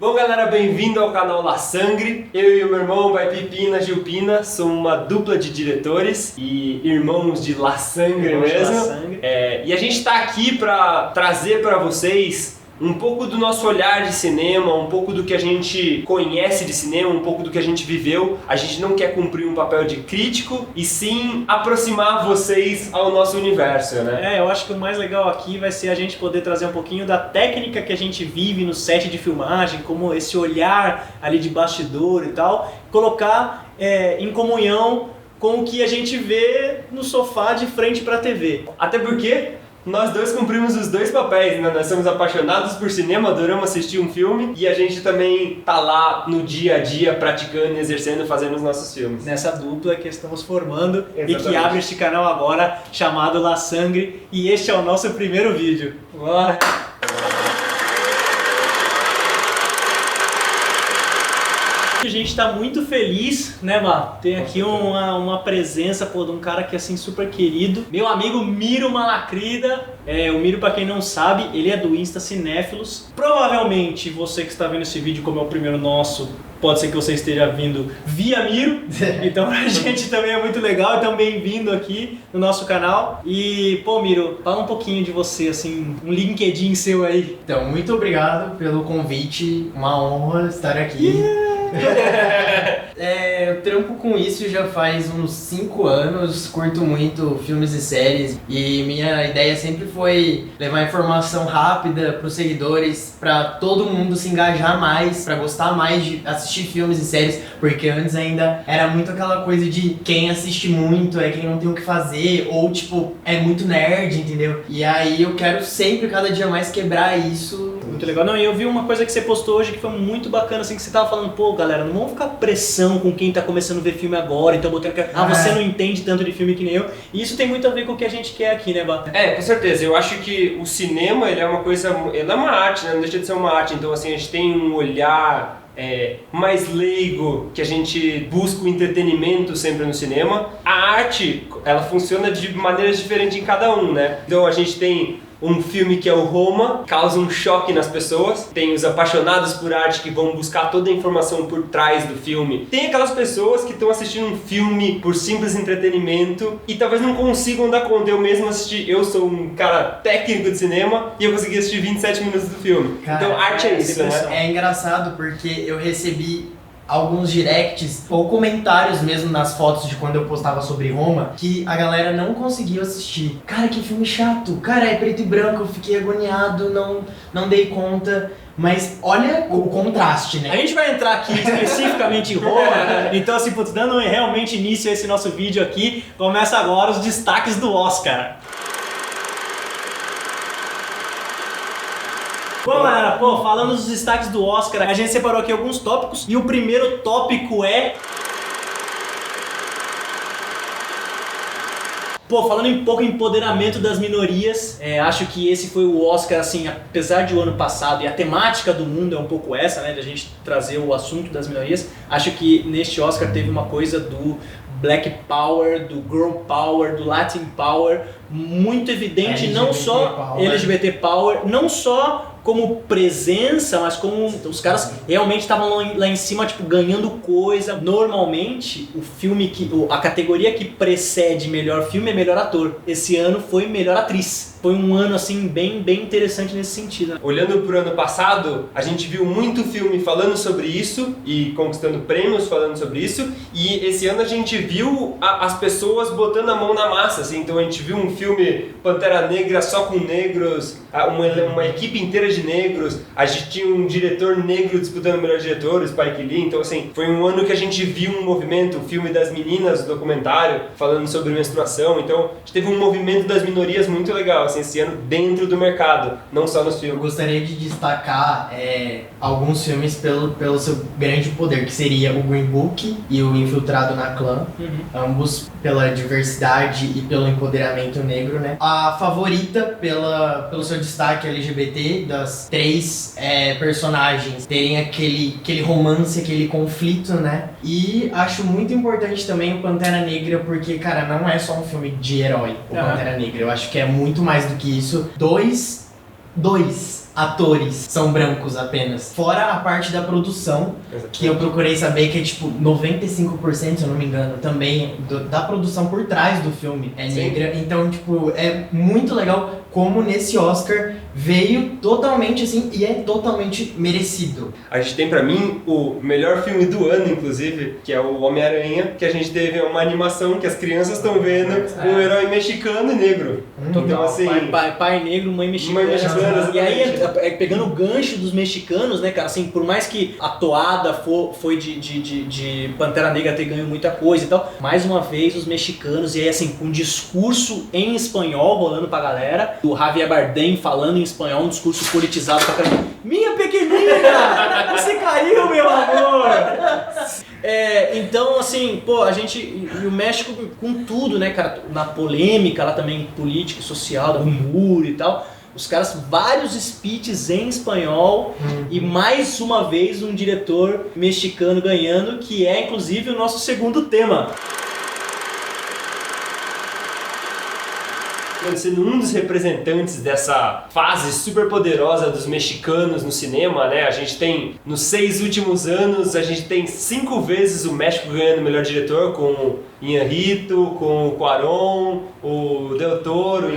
Bom galera, bem-vindo ao canal La Sangre. Eu e o meu irmão, Vai Pipina, Gilpina, somos uma dupla de diretores e irmãos de La Sangre mesmo. E a gente tá aqui pra trazer pra vocês um pouco do nosso olhar de cinema, um pouco do que a gente conhece de cinema, um pouco do que a gente viveu. A gente não quer cumprir um papel de crítico, e sim aproximar vocês ao nosso universo, né? Eu acho que o mais legal aqui vai ser a gente poder trazer um pouquinho da técnica que a gente vive no set de filmagem, como esse olhar ali de bastidor e tal, colocar em comunhão com o que a gente vê no sofá de frente pra TV. Até porque nós dois cumprimos os dois papéis, né? Nós somos apaixonados por cinema, adoramos assistir um filme e a gente também tá lá no dia a dia praticando, exercendo, fazendo os nossos filmes. Nessa dupla que estamos formando. Exatamente. E que abre este canal agora chamado La Sangre, e este é o nosso primeiro vídeo. Bora! A gente tá muito feliz, né, Má? Tem aqui uma presença, de um cara que é assim super querido. Meu amigo Miro Malacrida. O Miro, pra quem não sabe, ele é do Insta Cinéfilos. Provavelmente você que está vendo esse vídeo, como é o primeiro nosso, pode ser que você esteja vindo via Miro. Então pra gente também é muito legal. Então bem-vindo aqui no nosso canal. E, pô, Miro, fala um pouquinho de você, assim, um LinkedIn seu aí. Então, muito obrigado pelo convite. Uma honra estar aqui. Eu trampo com isso já faz uns 5 anos, curto muito filmes e séries, e minha ideia sempre foi levar informação rápida para os seguidores, para todo mundo se engajar mais, para gostar mais de assistir filmes e séries, porque antes ainda era muito aquela coisa de quem assiste muito é quem não tem o que fazer, ou tipo, é muito nerd, entendeu? E aí eu quero sempre, cada dia mais, quebrar isso. Muito legal. Não, e eu vi uma coisa que você postou hoje que foi muito bacana, assim, que você tava falando, pô, galera, não vamos ficar pressão com quem tá começando a ver filme agora, então botando que você não entende tanto de filme que nem eu. E isso tem muito a ver com o que a gente quer aqui, né, Bá? Com certeza. Eu acho que o cinema, ele é uma coisa, ele é uma arte, né? Não deixa de ser uma arte. Então, assim, a gente tem um olhar mais leigo, que a gente busca o entretenimento sempre no cinema. A arte, ela funciona de maneiras diferentes em cada um, né? Então, a gente tem um filme que é o Roma, causa um choque nas pessoas. Tem os apaixonados por arte que vão buscar toda a informação por trás do filme. Tem aquelas pessoas que estão assistindo um filme por simples entretenimento e talvez não consigam dar conta. Eu mesmo assisti, eu sou um cara técnico de cinema e eu consegui assistir 27 minutos do filme. Cara, então arte é isso, né? É engraçado porque eu recebi alguns directs ou comentários mesmo nas fotos de quando eu postava sobre Roma, que a galera não conseguiu assistir. Cara, que filme chato. Cara, é preto e branco, eu fiquei agoniado, não dei conta. Mas olha o contraste, né? A gente vai entrar aqui especificamente em Roma, então assim, dando realmente início a esse nosso vídeo aqui, começa agora os destaques do Oscar. Bom, galera, falando dos destaques do Oscar, a gente separou aqui alguns tópicos e o primeiro tópico é... falando um pouco em empoderamento das minorias, acho que esse foi o Oscar, assim, apesar de o ano passado, e a temática do mundo é um pouco essa, né, de a gente trazer o assunto das minorias, acho que neste Oscar teve uma coisa do Black Power, do Girl Power, do Latin Power, muito evidente, não só LGBT Power, não só como presença, mas como os caras realmente estavam lá em cima, tipo, ganhando coisa. Normalmente, o filme a categoria que precede melhor filme é melhor ator. Esse ano foi melhor atriz. Foi um ano, assim, bem interessante nesse sentido, né? Olhando pro ano passado, a gente viu muito filme falando sobre isso e conquistando prêmios falando sobre isso. E esse ano a gente viu as pessoas botando a mão na massa, assim. Então a gente viu um filme Pantera Negra só com negros, uma equipe inteira de negros. A gente tinha um diretor negro disputando o melhor diretor, o Spike Lee. Então, assim, foi um ano que a gente viu um movimento, o filme das meninas, o documentário, falando sobre menstruação. Então, a gente teve um movimento das minorias muito legal, assim, esse ano dentro do mercado, não só nos filmes. Eu gostaria de destacar alguns filmes pelo seu grande poder, que seria o Green Book e o Infiltrado na Clã, ambos pela diversidade e pelo empoderamento negro, né? A favorita pelo seu destaque LGBT, das 3 personagens terem aquele romance, aquele conflito, né? E acho muito importante também o Pantera Negra, porque, cara, não é só um filme de herói, o Pantera Negra. Eu acho que é muito mais do que isso. Dois atores são brancos apenas. Fora a parte da produção, que eu procurei saber que é tipo 95%, se eu não me engano, também da produção por trás do filme é negra. Então, tipo, é muito legal como nesse Oscar veio totalmente assim, e é totalmente merecido. A gente tem pra mim o melhor filme do ano, inclusive, que é o Homem-Aranha, que a gente teve uma animação que as crianças estão vendo um herói mexicano e negro. Então, assim, pai negro, mãe mexicana. E aí, pegando o gancho dos mexicanos, né, cara, assim, por mais que a toada foi de Pantera Negra ter ganho muita coisa e tal, mais uma vez os mexicanos, e aí assim, com um discurso em espanhol rolando pra galera, o Javier Bardem falando em espanhol, um discurso politizado pra caramba. Minha pequenininha, você caiu, meu amor! Então, assim, pô, a gente, e o México com tudo, né, cara, na polêmica lá também, política e social, do muro e tal, os caras, vários speeches em espanhol e mais uma vez um diretor mexicano ganhando, que é inclusive o nosso segundo tema. Sendo um dos representantes dessa fase super poderosa dos mexicanos no cinema, né? A gente tem, nos 6 últimos anos, a gente tem 5 vezes o México ganhando o melhor diretor, com o Iñárritu, com o Cuarón, o Del Toro.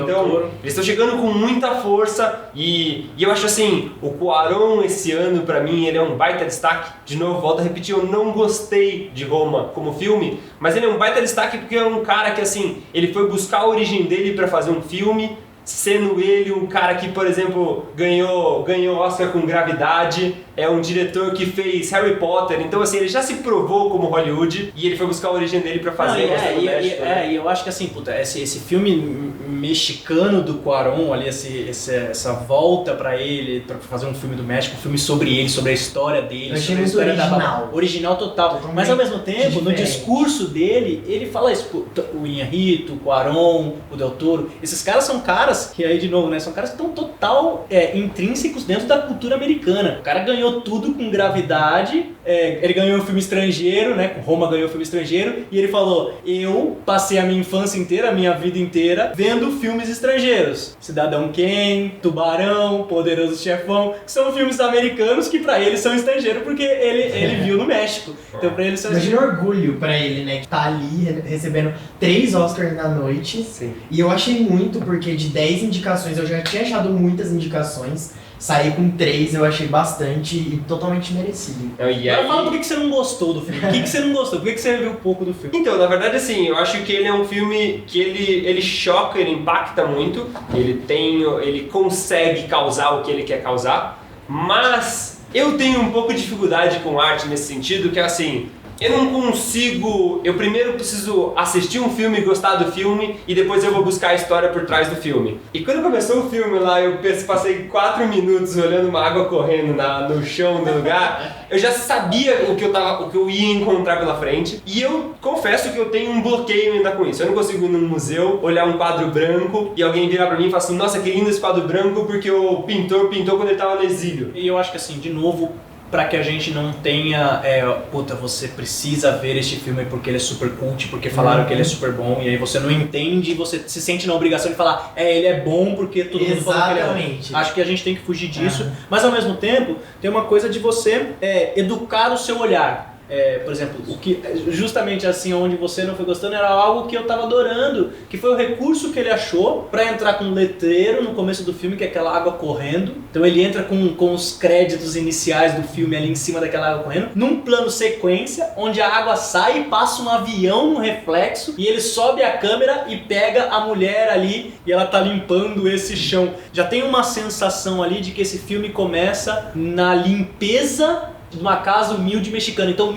Eles estão chegando com muita força e eu acho assim, o Cuarón esse ano, pra mim, ele é um baita destaque. De novo, volto a repetir, eu não gostei de Roma como filme, mas ele é um baita destaque porque é um cara que, assim, ele foi buscar a origem dele pra fazer um filme, sendo ele um cara que, por exemplo, ganhou Oscar com Gravidade, é um diretor que fez Harry Potter, então assim, ele já se provou como Hollywood e ele foi buscar a origem dele pra fazer. E eu acho que assim, puta, esse filme mexicano do Cuarón, ali, essa volta pra ele, pra fazer um filme do México, um filme sobre ele, sobre a história dele. Eu achei muito original. Original total. Mas ao mesmo tempo, no discurso dele, ele fala isso, o Iñárritu, o Cuarón, o Del Toro, esses caras são caras, que aí de novo, né, são caras que estão total intrínsecos dentro da cultura americana. O cara ganhou tudo com Gravidade, ele ganhou um filme estrangeiro, né, Roma ganhou um filme estrangeiro, e ele falou, eu passei a minha infância inteira, a minha vida inteira, vendo filmes estrangeiros. Cidadão Kane, Tubarão, Poderoso Chefão, que são filmes americanos que pra ele são estrangeiros porque ele viu no México. Então pra ele são Imagina orgulho pra ele, né, que tá ali recebendo 3 Oscars na noite. Sim. E eu achei muito, porque de 10 indicações, eu já tinha achado muitas indicações, sair com 3 eu achei bastante e totalmente merecido. Agora fala por que você não gostou do filme. Por que você não gostou? Por que você viu pouco do filme? Então, na verdade, assim, eu acho que ele é um filme que ele choca, ele impacta muito, ele consegue causar o que ele quer causar, mas eu tenho um pouco de dificuldade com arte nesse sentido, que é assim, eu não consigo, eu primeiro preciso assistir um filme, gostar do filme e depois eu vou buscar a história por trás do filme. E quando começou o filme lá, eu passei 4 minutos olhando uma água correndo no chão do lugar, eu já sabia o que eu ia encontrar pela frente e eu confesso que eu tenho um bloqueio ainda com isso. Eu não consigo ir num museu, olhar um quadro branco e alguém virar pra mim e falar assim, nossa, que lindo esse quadro branco porque o pintor pintou quando ele tava no exílio. E eu acho que assim, de novo, pra que a gente não tenha, você precisa ver este filme porque ele é super cult, porque falaram que ele é super bom, e aí você não entende e você se sente na obrigação de falar, ele é bom porque todo mundo falou que ele é bom. Acho que a gente tem que fugir disso, mas ao mesmo tempo, tem uma coisa de você educar o seu olhar. Por exemplo, o que justamente assim, onde você não foi gostando, era algo que eu tava adorando, que foi o recurso que ele achou pra entrar com um letreiro no começo do filme, que é aquela água correndo. Então ele entra com os créditos iniciais do filme ali em cima daquela água correndo, num plano sequência, onde a água sai e passa um avião no reflexo, e ele sobe a câmera e pega a mulher ali, e ela tá limpando esse chão. Já tem uma sensação ali de que esse filme começa na limpeza de uma casa humilde mexicana. Então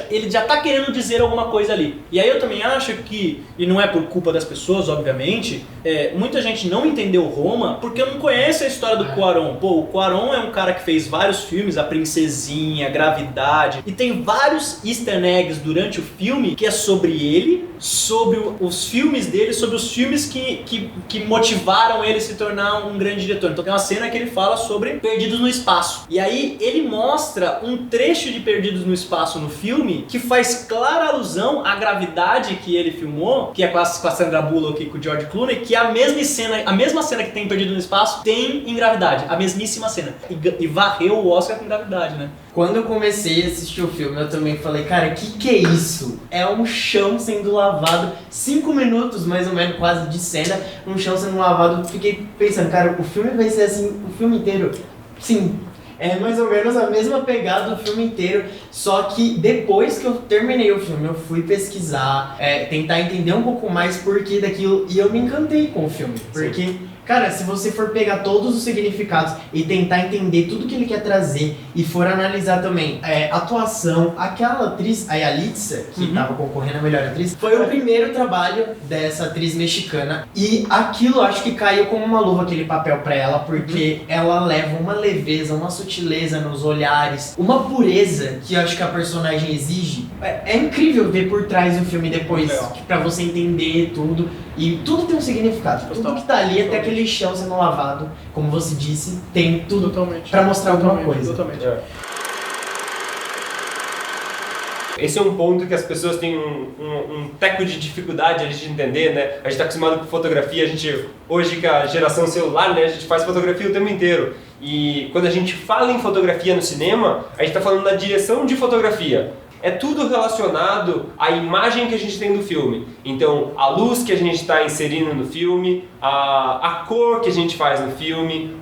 ele já tá querendo dizer alguma coisa ali. E aí eu também acho que, e não é por culpa das pessoas, obviamente, muita gente não entendeu Roma porque não conhece a história do Cuarón. Pô, o Cuarón é um cara que fez vários filmes, A Princesinha, Gravidade, e tem vários easter eggs durante o filme que é sobre ele, sobre os filmes dele, sobre os filmes que motivaram ele a se tornar um grande diretor. Então tem uma cena que ele fala sobre Perdidos no Espaço. E aí ele mostra um trecho de Perdidos no Espaço no filme que faz clara alusão à gravidade que ele filmou, que é com a Sandra Bullock e com o George Clooney, que é a mesma cena que tem em Perdido no Espaço tem em Gravidade, a mesmíssima cena. E varreu o Oscar com Gravidade, né? Quando eu comecei a assistir o filme, eu também falei, cara, que é isso? É um chão sendo lavado, 5 minutos mais ou menos quase de cena, um chão sendo lavado. Fiquei pensando, cara, o filme vai ser assim, o filme inteiro. Sim, é mais ou menos a mesma pegada do filme inteiro, só que depois que eu terminei o filme, eu fui pesquisar, tentar entender um pouco mais porquê daquilo, e eu me encantei com o filme, porque... Sim. Cara, se você for pegar todos os significados e tentar entender tudo que ele quer trazer e for analisar também atuação, aquela atriz, a Yalitza, que tava concorrendo a melhor atriz, foi o primeiro trabalho dessa atriz mexicana e aquilo acho que caiu como uma luva aquele papel pra ela, porque ela leva uma leveza, uma sutileza nos olhares, uma pureza que eu acho que a personagem exige. É incrível ver por trás do filme depois, pra você entender tudo. E tudo tem um significado. Tudo que tá ali, até aquele chão sendo lavado, como você disse, tem tudo pra mostrar alguma coisa. Totalmente. Esse é um ponto que as pessoas têm um teco de dificuldade ali de entender, né? A gente tá acostumado com fotografia, hoje com a geração celular, né? A gente faz fotografia o tempo inteiro. E quando a gente fala em fotografia no cinema, a gente tá falando da direção de fotografia. É tudo relacionado à imagem que a gente tem do filme. Então, a luz que a gente está inserindo no filme, a cor que a gente faz no filme,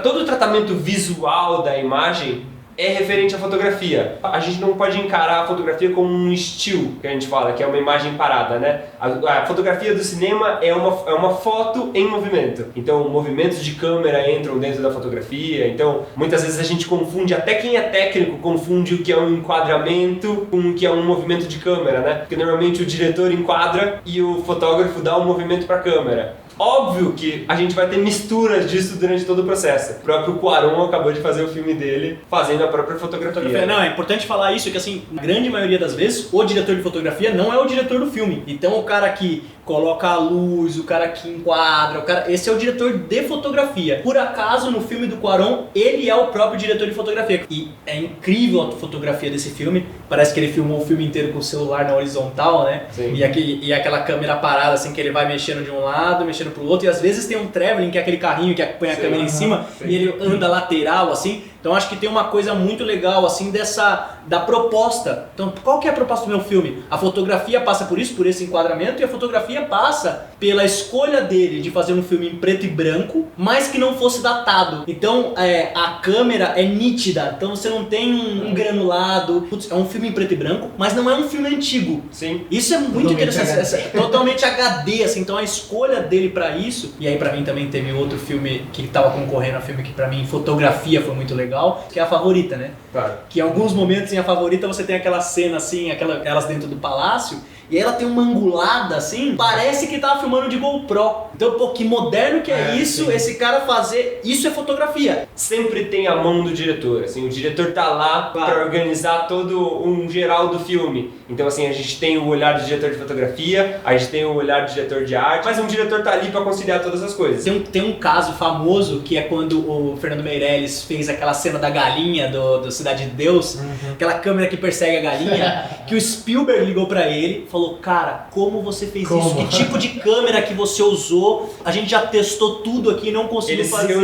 todo o tratamento visual da imagem é referente à fotografia. A gente não pode encarar a fotografia como um still, que a gente fala, que é uma imagem parada, né? A fotografia do cinema é uma foto em movimento. Então, movimentos de câmera entram dentro da fotografia. Então, muitas vezes a gente confunde, até quem é técnico confunde o que é um enquadramento com o que é um movimento de câmera, né? Porque normalmente o diretor enquadra e o fotógrafo dá um movimento para a câmera. Óbvio que a gente vai ter misturas disso durante todo o processo. O próprio Cuarón acabou de fazer o filme dele fazendo a própria fotografia. Não, é importante falar isso, que assim, na grande maioria das vezes, o diretor de fotografia não é o diretor do filme. Então o cara que coloca a luz, o cara que enquadra, esse é o diretor de fotografia. Por acaso, no filme do Cuarón, ele é o próprio diretor de fotografia. E é incrível a fotografia desse filme. Parece que ele filmou o filme inteiro com o celular na horizontal, né? Sim. E aquela câmera parada, assim, que ele vai mexendo de um lado, mexendo pro outro. E às vezes tem um traveling, que é aquele carrinho que põe a câmera em cima, e ele anda lateral, assim. Então acho que tem uma coisa muito legal, assim, da proposta. Então, qual que é a proposta do meu filme? A fotografia passa por isso, por esse enquadramento, e a fotografia passa pela escolha dele de fazer um filme em preto e branco, mas que não fosse datado. Então, a câmera é nítida, então você não tem um granulado. Putz, é um filme em preto e branco, mas não é um filme antigo. Sim. Isso é muito interessante, totalmente HD, assim, então a escolha dele pra isso, e aí pra mim também teve outro filme que tava concorrendo a filme que pra mim, fotografia foi muito legal, que é A Favorita, né? Claro. Que em alguns momentos em A Favorita você tem aquela cena assim, elas dentro do palácio, e ela tem uma angulada assim, parece que tava filmando de GoPro. Então, pô, que moderno que é isso, sim. Esse cara fazer, isso é fotografia. Sempre tem a mão do diretor, assim, o diretor tá lá para organizar todo um geral do filme. Então, assim, a gente tem o olhar do diretor de fotografia, a gente tem o olhar do diretor de arte, mas um diretor tá ali para conciliar todas as coisas. Tem um caso famoso que é quando o Fernando Meirelles fez aquela cena da galinha do Cidade de Deus, aquela câmera que persegue a galinha, que o Spielberg ligou para ele, falou, cara, como você fez isso? Que tipo de câmera que você usou? A gente já testou tudo aqui e não conseguiu fazer. Eles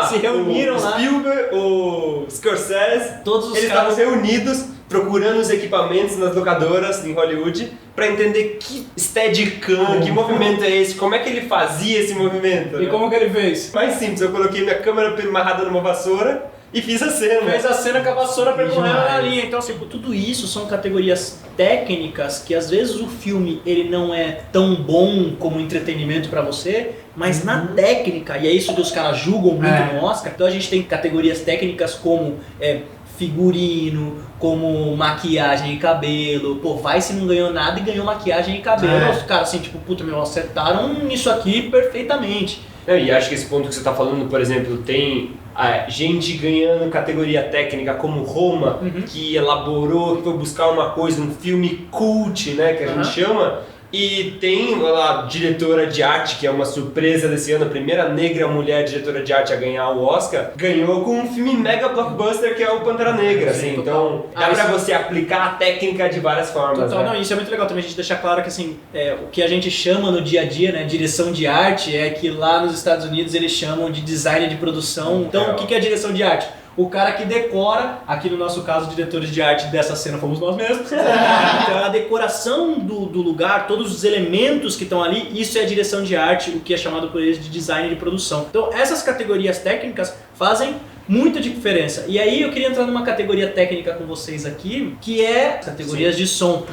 se reuniram lá. O Spielberg, o Scorsese, todos os eles estavam reunidos procurando os equipamentos nas locadoras em Hollywood para entender que Steadicam, que movimento é esse, como é que ele fazia esse movimento. E como que ele fez? Mais simples, eu coloquei minha câmera amarrada numa vassoura e fiz a cena. Fez a cena com a vassoura percorrendo na linha. Então, assim, tudo isso são categorias técnicas que às vezes o filme ele não é tão bom como entretenimento pra você, mas na técnica, e é isso que os caras julgam muito no Oscar. Então a gente tem categorias técnicas como figurino, como maquiagem e cabelo. Pô, Vice não ganhou nada e ganhou maquiagem e cabelo. Os caras assim, tipo, puta, meu, acertaram nisso aqui perfeitamente. E acho que esse ponto que você está falando, por exemplo, tem gente ganhando categoria técnica como Roma, que elaborou, que foi buscar uma coisa, um filme cult, né, que a gente chama, E tem lá, a diretora de arte, que é uma surpresa desse ano, a primeira negra mulher diretora de arte a ganhar o Oscar, ganhou com um filme mega blockbuster que é o Pantera Negra, assim, então dá pra você aplicar a técnica de várias formas. Total, né? não, isso é muito legal também a gente deixar claro que assim, o que a gente chama no dia a dia, né, direção de arte, é que lá nos Estados Unidos eles chamam de design de produção. Então o que é a direção de arte? O cara que decora, aqui no nosso caso, diretores de arte dessa cena fomos nós mesmos. Então a decoração do lugar, todos os elementos que estão ali, isso é a direção de arte, o que é chamado por eles de design de produção. Então essas categorias técnicas fazem muita diferença. E aí eu queria entrar numa categoria técnica com vocês aqui, que é categorias de som.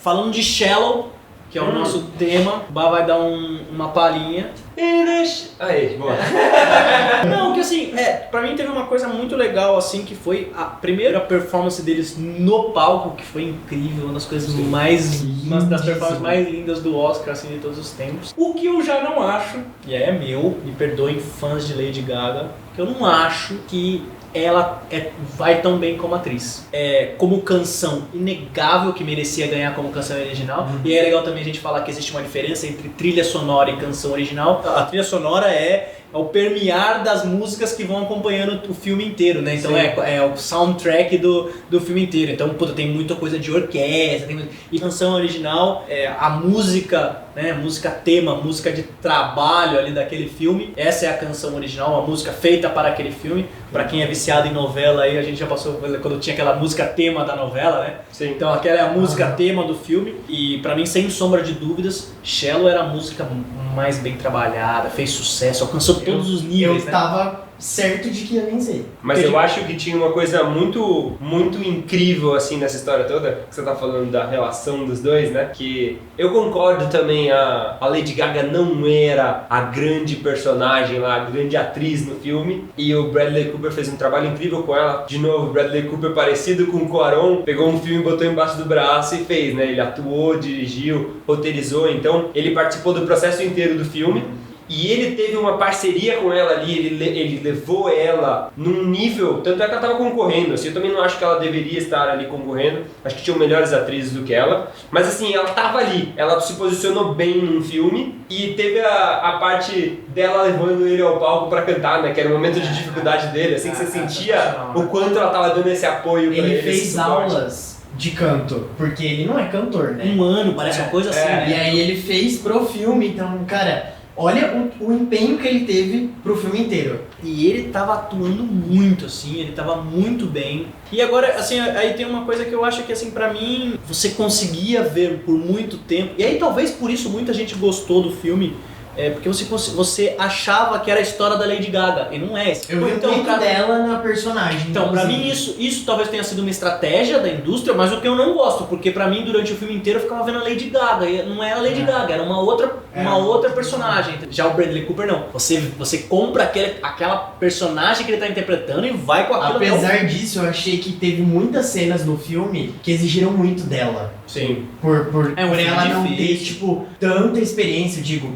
Falando de Shallow, que é o nosso tema, o Bá vai dar uma palhinha. Aí, boa. Não, que assim, pra mim teve uma coisa muito legal, assim, que foi a primeira performance deles no palco, que foi incrível, uma das coisas uma das performances mais lindas do Oscar, assim, de todos os tempos. O que eu já não acho, e é meu, me perdoem fãs de Lady Gaga, que eu não acho que ela vai tão bem como atriz. Como canção, inegável que merecia ganhar como canção original. E é legal também a gente falar que existe uma diferença entre trilha sonora e canção original. A trilha sonora é o permear das músicas que vão acompanhando o filme inteiro, né? Então é o soundtrack do filme inteiro. Então, tem muita coisa de orquestra. E canção original, a música, né? Música tema, música de trabalho ali daquele filme. Essa é a canção original, a música feita para aquele filme. Pra quem é viciado em novela, aí a gente já passou quando tinha aquela música tema da novela, né? Sim. Então aquela é a música tema do filme. E pra mim, sem sombra de dúvidas, Shallow era a música mais bem trabalhada, fez sucesso, alcançou todos os níveis, eu né? tava certo de que ia vencer. Mas eu acho que tinha uma coisa muito, muito incrível assim nessa história toda, que você tá falando da relação dos dois, né? Que eu concordo também, a Lady Gaga não era a grande personagem lá, a grande atriz no filme, e o Bradley Cooper fez um trabalho incrível com ela. De novo, o Bradley Cooper parecido com o Cuarón, pegou um filme, botou embaixo do braço e fez, né? Ele atuou, dirigiu, roteirizou, então ele participou do processo inteiro do filme. E ele teve uma parceria com ela ali, ele levou ela num nível, tanto é que ela estava concorrendo, assim, eu também não acho que ela deveria estar ali concorrendo, acho que tinham melhores atrizes do que ela, mas assim, ela estava ali, ela se posicionou bem num filme e teve a parte dela levando ele ao palco para cantar, né, que era o momento de dificuldade dele, assim, que você sentia o quanto ela estava dando esse apoio para ele. Ele fez aulas de canto, porque ele não é cantor, né? Um ano, parece uma coisa assim, né? E aí ele fez pro filme, então, cara... Olha o empenho que ele teve pro filme inteiro. E ele tava atuando muito, assim, ele tava muito bem. E agora, assim, aí tem uma coisa que eu acho que, assim, pra mim, você conseguia ver por muito tempo. E aí talvez por isso muita gente gostou do filme. Porque você achava que era a história da Lady Gaga, e não é. Eu vi então, muito dela na personagem. Então, pra mim isso talvez tenha sido uma estratégia da indústria, mas o que eu não gosto, porque pra mim durante o filme inteiro eu ficava vendo a Lady Gaga, e não era a Lady Gaga, era uma outra personagem. Já o Bradley Cooper não, você compra aquela personagem que ele tá interpretando e vai com aquilo. Apesar disso, eu achei que teve muitas cenas no filme que exigiram muito dela. Sim. Por ela não ter, difícil. tipo, tanta experiência, eu digo,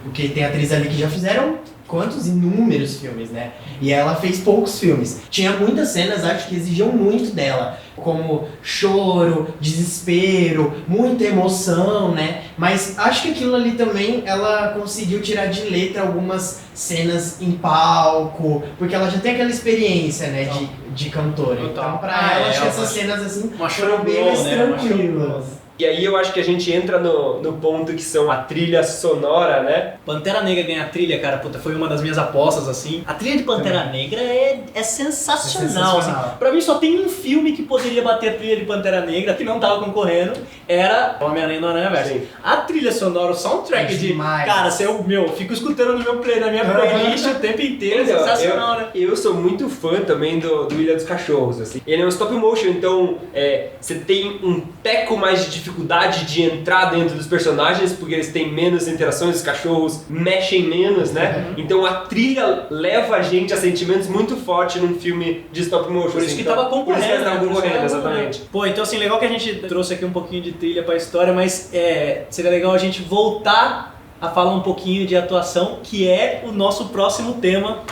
porque tem atrizes ali que já fizeram quantos inúmeros filmes, né? E ela fez poucos filmes. Tinha muitas cenas, acho que exigiam muito dela, como choro, desespero, muita emoção, né? Mas acho que aquilo ali também ela conseguiu tirar de letra algumas cenas em palco, porque ela já tem aquela experiência, né, de cantora. Então pra ela, acho que essas cenas assim foram bem mais tranquilas. E aí eu acho que a gente entra no ponto que são a trilha sonora, né? Pantera Negra ganhar a trilha, cara, puta, foi uma das minhas apostas, assim. A trilha de Pantera Negra é sensacional, assim. Pra mim só tem um filme que poderia bater a trilha de Pantera Negra, que não tava concorrendo, era Homem-Aranha no Aranha-Verso. A trilha sonora, o soundtrack cara, eu fico escutando na minha playlist o tempo inteiro, Então, sensacional, né? Eu sou muito fã também do Ilha dos Cachorros, assim. Ele é um stop motion, então você tem um teco mais de dificuldade de entrar dentro dos personagens, porque eles têm menos interações, os cachorros mexem menos, né? Então a trilha leva a gente a sentimentos muito fortes num filme de stop motion. Por isso que tava concorrendo. Por isso que eles estavam concorrendo, exatamente. Pô, então assim, legal que a gente trouxe aqui um pouquinho de trilha pra história, mas seria legal a gente voltar a falar um pouquinho de atuação, que é o nosso próximo tema.